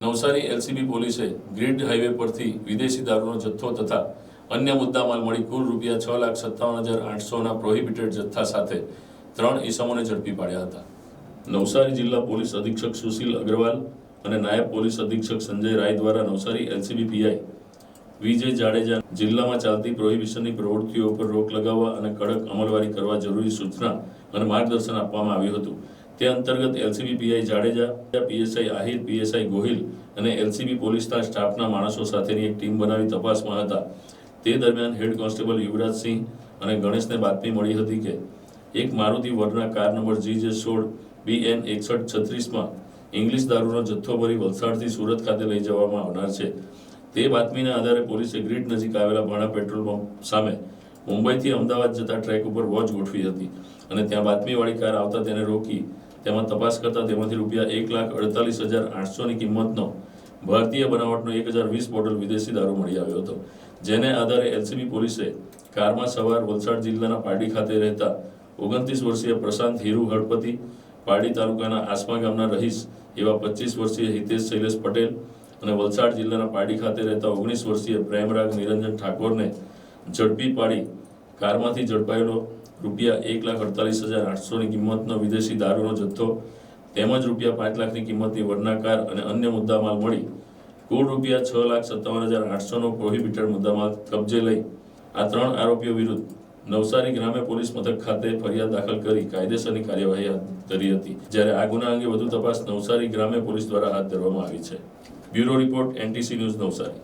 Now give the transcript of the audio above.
Navsari LCB પોલીસે grid highway પરથી વિદેશી દારૂનો જથ્થો તથા અન્ય મુદ્દામાલ મળી કુલ રૂપિયા 6,57,800ના પ્રોહિબિટેડ જથ્થા સાથે 3 ઈસમોને ઝડપી પાડ્યા હતા. નવસારી જિલ્લા પોલીસ અધિક્ષક સુશીલ અગ્રવાલ અને નાયબ પોલીસ અધિક્ષક સંજય રાય દ્વારા નવસારી એલસીબી પીઆઈ વિજય જાડેજા જિલ્લામાં ચાલતી પ્રોહિબિશનની પ્રવૃત્તિઓ પર રોક લગાવવા અને કડક અમલવારી કરવા જરૂરી સૂચના અને માર્ગદર્શન આપવામાં આવ્યું હતું. તે અંતર્ગત LCB PI Jadeja, PSI Ahir, PSI Gohil અને એલસીબી પોલીસના સ્ટાફના માણસો સાથેની એક ટીમ બનાવી તપાસમાં હતા. તે દરમિયાન હેડ કોન્સ્ટેબલ યુવરાજસિંહ અને ગણેશને બાતમી મળી હતી કે એક Maruti Verna car number GJ16 BN 6136માં ઇંગ્લિશ દારૂનો જથ્થો ભરી વલસાડથી સુરત ખાતે લઈ જવામાં આવનાર છે. તે બાતમીના આધારે પોલીસે ગ્રીડ નજીક આવેલા ભાણા પેટ્રોલ પંપ સામે મુંબઈથી અમદાવાદ જતા ટ્રેક ઉપર વોચ ગોઠવી હતી અને ત્યાં બાતમીવાળી કાર આવતા તેને રોકી તેમાં તપાસ કરતા તેમાંથી રૂપિયા 1,48,800ની કિંમતનો ભારતીય બનાવટનો 1020 બોટલ વિદેશી દારૂ મળી આવ્યો હતો. જેને આધારે એલસીબી પોલીસે કારમાં સવાર વલસાડ જિલ્લાના પારડી ખાતે રહેતા 29 વર્ષીય પ્રશાંત હીરુ હળપતિ, પારડી તાલુકાના આસમા ગામના રહીશ એવા 25 વર્ષીય હિતેશ શૈલેષ પટેલ અને વલસાડ જિલ્લાના પારડી ખાતે રહેતા 19 વર્ષીય પ્રેમરાગ નિરંજન ઠાકોરને ઝડપી પાડી કારમાંથી ઝડપાયેલો રૂપિયા 1,48,800ની કિંમતનો વિદેશી દારૂનો જથ્થો તેમજ રૂપિયા 5 લાખની કિંમતની વર્ના કાર અને અન્ય મુદ્દામાલ મળી કુલ રૂપિયા 6,57,800નો પ્રોહિબિટેડ મુદ્દામાલ કબજે લઈ આ 3 આરોપીઓ વિરુદ્ધ નવસારી ગ્રામ્ય પોલીસ મથક ખાતે ફરિયાદ દાખલ કરી કાયદેસરની કાર્યવાહી હાથ ધરી હતી. જ્યારે આ ગુના અંગે વધુ તપાસ નવસારી ગ્રામ્ય પોલીસ દ્વારા હાથ ધરવામાં આવી છે. Bureau report NTC news Navsari.